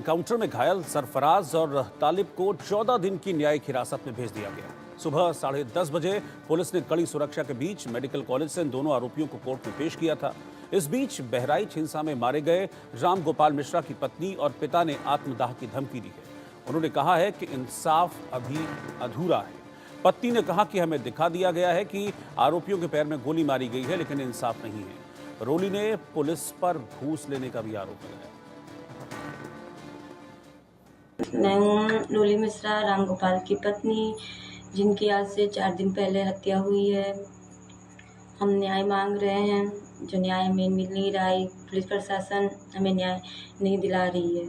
Encounter में घायल सरफराज और तालिब को 14 दिन की न्यायिक हिरासत में भेज दिया गया। सुबह 10:30 बजे पुलिस ने कड़ी सुरक्षा के बीच मेडिकल कॉलेज से इन दोनों आरोपियों को कोर्ट में पेश किया था। इस बीच बहराइच हिंसा में मारे गए राम गोपाल मिश्रा की पत्नी और पिता ने आत्मदाह की धमकी दी है। उन्होंने कहा है कि इंसाफ अभी अधूरा है। पत्नी ने कहा कि हमें दिखा दिया गया है कि आरोपियों के पैर में गोली मारी गई है, लेकिन इंसाफ नहीं है। रोली ने पुलिस पर घूस लेने का भी आरोप लगाया। मैं हूँ रोली मिश्रा, राम गोपाल की पत्नी, जिनकी आज से 4 दिन पहले हत्या हुई है। हम न्याय मांग रहे हैं, जो न्याय हमें मिल नहीं रहा है। पुलिस प्रशासन हमें न्याय नहीं दिला रही है।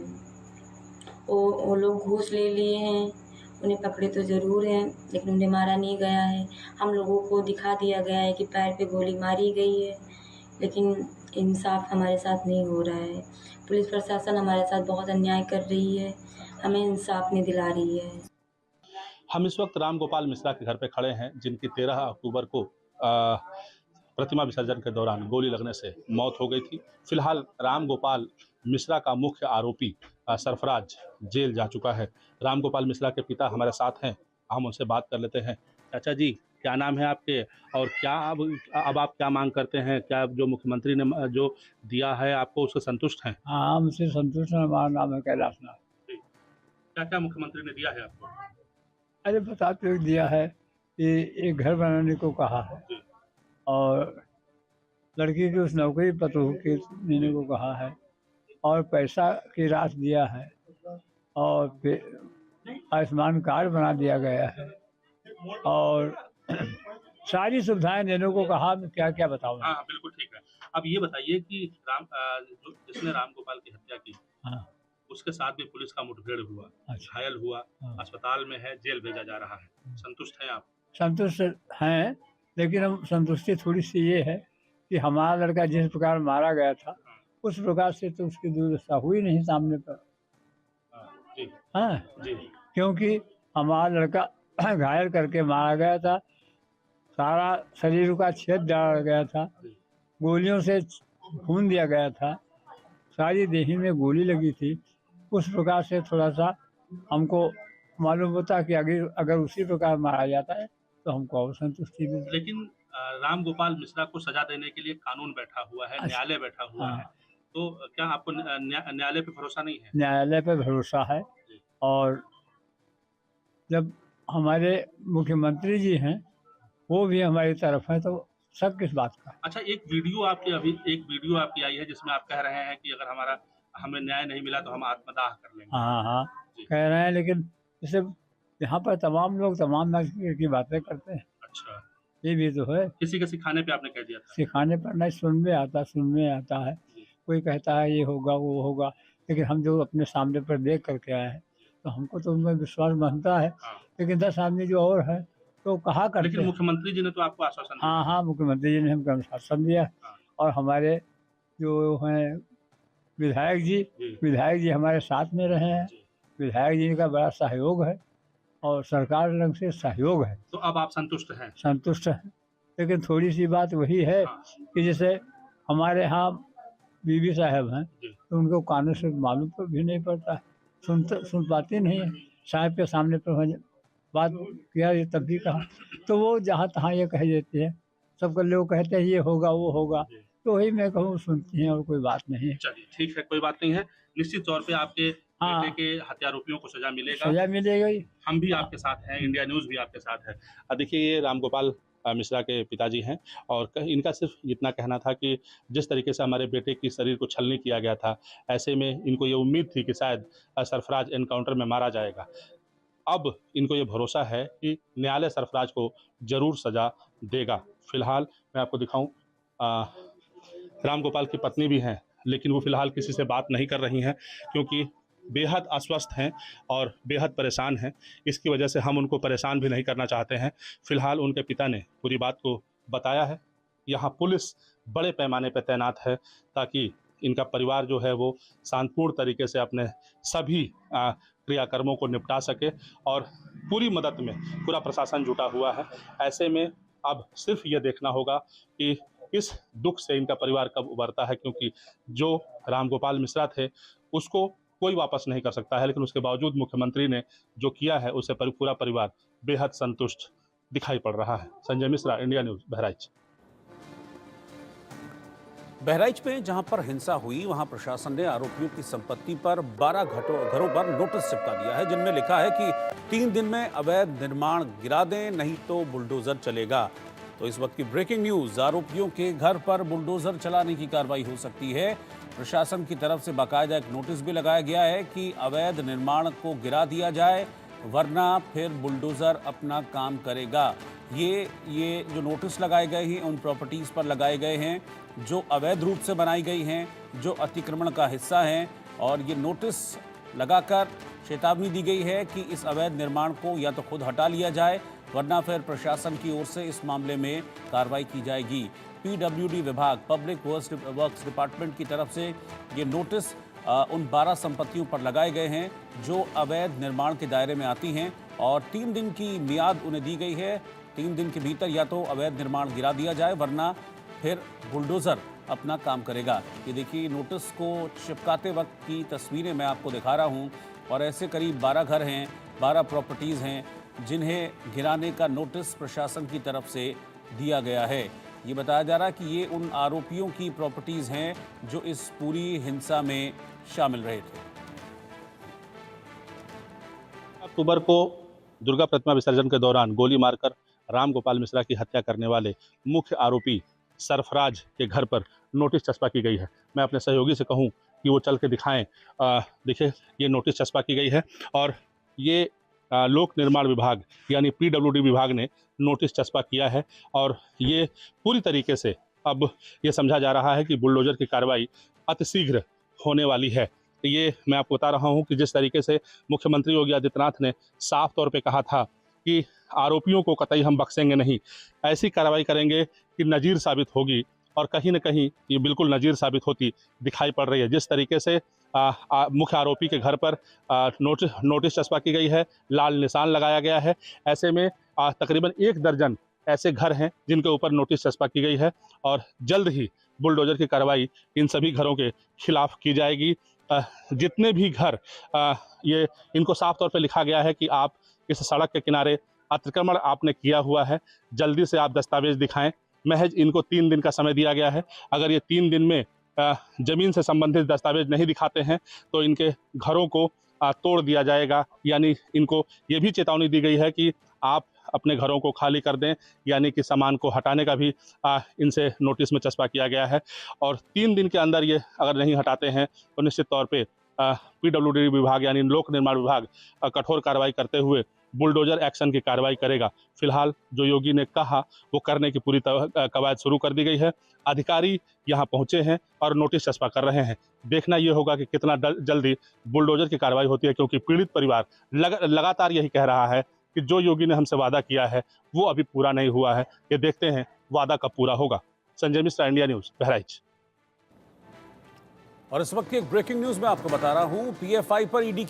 वो लोग घूस ले लिए हैं, उन्हें पकड़े तो ज़रूर हैं, लेकिन उन्हें मारा नहीं गया है। हम लोगों को दिखा दिया गया है कि पैर पे गोली मारी गई है, लेकिन इंसाफ हमारे साथ नहीं हो रहा है। पुलिस प्रशासन हमारे साथ बहुत अन्याय कर रही है, हमें इंसाफ नहीं दिला रही है। हम इस वक्त राम गोपाल मिश्रा के घर पे खड़े हैं, जिनकी 13 अक्टूबर को प्रतिमा विसर्जन के दौरान गोली लगने से मौत हो गई थी। फिलहाल राम गोपाल मिश्रा का मुख्य आरोपी सरफराज जेल जा चुका है। राम गोपाल मिश्रा के पिता हमारे साथ हैं, हम उनसे बात कर लेते हैं। चाचा जी, क्या नाम है आपके और क्या अब आप क्या मांग करते हैं? क्या जो मुख्यमंत्री ने जो दिया है आपको उससे संतुष्ट हैं? हाँ, हमसे संतुष्ट है। हमारा नाम है कैलाश नाथ। क्या क्या मुख्यमंत्री ने दिया है आपको? अरे बताते हुए दिया है कि एक घर बनाने को कहा है और लड़की की उस नौकरी पतोह के देने को कहा है और पैसा की राशि दिया है और फिर आयुष्मान कार्ड बना दिया गया है और सारी सुविधाएं देने को कहा। मैं क्या क्या बताऊँ? हाँ, बिल्कुल ठीक है। अब ये बताइए कि जिसने राम गोपाल की हत्या की, हाँ, उसके साथ भी पुलिस का मुठभेड़ हुआ, अच्छा, घायल हुआ, हाँ। अस्पताल में है, जेल भेजा जा रहा है। संतुष्ट हैं आप? संतुष्ट हैं, लेकिन हम संतुष्टि थोड़ी सी ये है कि हमारा लड़का जिस प्रकार मारा गया था उस प्रकार से तो उसकी दुर्दशा हुई नहीं सामने पर। जी, हाँ, जी, क्योंकि हमारा लड़का घायल करके मारा गया था, सारा शरीर का छेद डाला गया था, गोलियों से खून दिया गया था, सारी देही में गोली लगी थी। उस प्रकार से थोड़ा सा हमको मालूम होता कि अगर उसी प्रकार मारा जाता है तो हमको और संतुष्टि मिलती। लेकिन राम गोपाल मिश्रा को सजा देने के लिए कानून बैठा हुआ है, अच्छा, न्यायालय बैठा हुआ है, हाँ, तो क्या आपको न्यायालय पे भरोसा नहीं है? न्यायालय पे भरोसा है और जब हमारे मुख्यमंत्री जी हैं वो भी हमारी तरफ हैं तो शक किस बात का? अच्छा, एक वीडियो आपकी आई है जिसमें आप कह रहे हैं कि अगर हमें न्याय नहीं मिला तो हम आत्मदाह कर लेंगे। हाँ, हाँ, जी। कह रहे हैं, लेकिन जैसे यहाँ पर तमाम लोग तमाम नस्ल की बातें करते हैं, अच्छा, ये भी तो है। किसी के सिखाने पे आपने कह दिया था? सिखाने पर नहीं, सुन में आता है। जी। कोई कहता है ये होगा वो होगा, लेकिन हम जो अपने सामने पर देख करके आए हैं तो हमको तो उनमें विश्वास बनता है। हाँ। लेकिन 10 आदमी जो और है तो कहा करते लेकिन हैं। मुख्यमंत्री जी ने तो आपको आश्वासन दिया। हाँ, हाँ, मुख्यमंत्री जी ने हमको अनुशासन दिया हाँ। और हमारे जो हैं विधायक जी हमारे साथ में रहे हैं। विधायक जी का बड़ा सहयोग है और सरकार रंग से सहयोग है। तो अब आप संतुष्ट हैं? संतुष्ट हैं, लेकिन थोड़ी सी बात वही है कि जैसे हमारे यहाँ बीबी साहब हैं तो उनको कानून से मालूम तो भी नहीं पड़ता है, सुन पाती नहीं है। साहब के सामने पर मैंने बात किया ये तब भी कहा तो वो जहाँ तहाँ ये कह देती है। सब लोग कहते हैं ये होगा वो होगा, तो वही मैं कहूँ सुनती हैं और कोई बात नहीं है। चलिए ठीक है, कोई बात नहीं है। निश्चित तौर पे आपके हाँ, बेटे के हत्यारोपियों को सजा मिलेगा। सजा मिलेगी। हम भी आपके साथ हैं, इंडिया न्यूज़ भी आपके साथ है। देखिए, ये राम गोपाल मिश्रा के पिताजी हैं और इनका सिर्फ इतना कहना था कि जिस तरीके से हमारे बेटे की शरीर को छलनी किया गया था, ऐसे में इनको ये उम्मीद थी कि शायद सरफराज एनकाउंटर में मारा जाएगा। अब इनको ये भरोसा है कि न्यायालय सरफराज को ज़रूर सजा देगा। फिलहाल मैं आपको दिखाऊं, राम गोपाल की पत्नी भी हैं, लेकिन वो फिलहाल किसी से बात नहीं कर रही हैं क्योंकि बेहद अस्वस्थ हैं और बेहद परेशान हैं। इसकी वजह से हम उनको परेशान भी नहीं करना चाहते हैं। फिलहाल उनके पिता ने पूरी बात को बताया है। यहाँ पुलिस बड़े पैमाने पर तैनात है ताकि इनका परिवार जो है वो शांतिपूर्ण तरीके से अपने सभी क्रियाकर्मों को निपटा सके और पूरी मदद में पूरा प्रशासन जुटा हुआ है। ऐसे में अब सिर्फ ये देखना होगा कि इस दुख से इनका परिवार कब उबरता है, क्योंकि जो राम गोपाल मिश्रा थे उसको कोई वापस नहीं कर सकता है, लेकिन उसके बावजूद मुख्यमंत्री ने जो किया है उससे पूरा परिवार बेहद संतुष्ट दिखाई पड़ रहा है। Sanjay Mishra, India News, Bahraich. बहराइच में जहां पर हिंसा हुई वहां प्रशासन ने आरोपियों की संपत्ति पर 12 घरों पर नोटिस चिपका दिया है, जिनमें लिखा है कि 3 दिन में अवैध निर्माण गिरा दें, नहीं तो बुलडोजर चलेगा। तो इस वक्त की ब्रेकिंग न्यूज, आरोपियों के घर पर बुलडोजर चलाने की कार्रवाई हो सकती है। प्रशासन की तरफ से बाकायदा एक नोटिस भी लगाया गया है कि अवैध निर्माण को गिरा दिया जाए, वरना फिर बुलडोजर अपना काम करेगा। ये जो नोटिस लगाए गए हैं उन प्रॉपर्टीज पर लगाए गए हैं जो अवैध रूप से बनाई गई हैं, जो अतिक्रमण का हिस्सा हैं, और ये नोटिस लगाकर चेतावनी दी गई है कि इस अवैध निर्माण को या तो खुद हटा लिया जाए, वरना फिर प्रशासन की ओर से इस मामले में कार्रवाई की जाएगी। पीडब्ल्यूडी विभाग, पब्लिक वर्क्स डिपार्टमेंट की तरफ से ये नोटिस उन 12 संपत्तियों पर लगाए गए हैं जो अवैध निर्माण के दायरे में आती हैं, और 3 दिन की मियाद उन्हें दी गई है। 3 दिन के भीतर या तो अवैध निर्माण गिरा दिया जाए, वरना फिर बुलडोज़र अपना काम करेगा। ये देखिए, नोटिस को चिपकाते वक्त की तस्वीरें मैं आपको दिखा रहा हूँ, और ऐसे करीब 12 घर हैं, 12 प्रॉपर्टीज़ हैं जिन्हें गिराने का नोटिस प्रशासन की तरफ से दिया गया है। ये बताया जा रहा है कि ये उन आरोपियों की प्रॉपर्टीज़ हैं जो इस पूरी हिंसा में शामिल रहे थे। अक्टूबर को दुर्गा प्रतिमा विसर्जन के दौरान गोली मारकर रामगोपाल मिश्रा की हत्या करने वाले मुख्य आरोपी सरफराज के घर पर नोटिस चस्पा की गई है। मैं अपने सहयोगी से कहूं कि वो चल के दिखाएं। देखिए, ये नोटिस चस्पा की गई है, और ये लोक निर्माण विभाग यानी पीडब्ल्यूडी विभाग ने नोटिस चस्पा किया है, और ये पूरी तरीके से अब ये समझा जा रहा है कि बुलडोजर की कार्रवाई अतिशीघ्र होने वाली है। ये मैं आपको बता रहा हूँ कि जिस तरीके से मुख्यमंत्री योगी आदित्यनाथ ने साफ तौर पे कहा था कि आरोपियों को कतई हम बख्शेंगे नहीं, ऐसी कार्रवाई करेंगे कि नज़ीर साबित होगी, और कहीं न कहीं ये बिल्कुल नज़ीर साबित होती दिखाई पड़ रही है। जिस तरीके से मुख्य आरोपी के घर पर नोटिस चस्पा की गई है, लाल निशान लगाया गया है, ऐसे में तकरीबन 1 दर्जन ऐसे घर हैं जिनके ऊपर नोटिस चस्पा की गई है, और जल्द ही बुलडोजर की कार्रवाई इन सभी घरों के खिलाफ की जाएगी। जितने भी घर ये इनको साफ तौर पे लिखा गया है कि आप इस सड़क के किनारे अतिक्रमण आपने किया हुआ है, जल्दी से आप दस्तावेज दिखाएं। महज इनको 3 दिन का समय दिया गया है। अगर ये 3 दिन में ज़मीन से संबंधित दस्तावेज नहीं दिखाते हैं तो इनके घरों को तोड़ दिया जाएगा। यानी इनको ये भी चेतावनी दी गई है कि आप अपने घरों को खाली कर दें, यानी कि सामान को हटाने का भी इनसे नोटिस में चस्पा किया गया है। और 3 दिन के अंदर ये अगर नहीं हटाते हैं तो निश्चित तौर पे पीडब्ल्यूडी विभाग यानी लोक निर्माण विभाग कठोर कार्रवाई करते हुए बुलडोजर एक्शन की कार्रवाई करेगा। फिलहाल जो योगी ने कहा वो करने की पूरी कवायद शुरू कर दी गई है। अधिकारी यहाँ पहुँचे हैं और नोटिस चस्पा कर रहे हैं। देखना ये होगा कि कितना जल्दी बुलडोजर की कार्रवाई होती है, क्योंकि पीड़ित परिवार लगातार यही कह रहा है कि जो योगी ने हमसे वादा किया है वो अभी पूरा नहीं हुआ है। ये देखते हैं वादा कब पूरा होगा। Sanjay Mishra, India News, Bahraich. और इस वक्त की एक ब्रेकिंग न्यूज मैं आपको बता रहा हूं, पीएफआई पर ईडी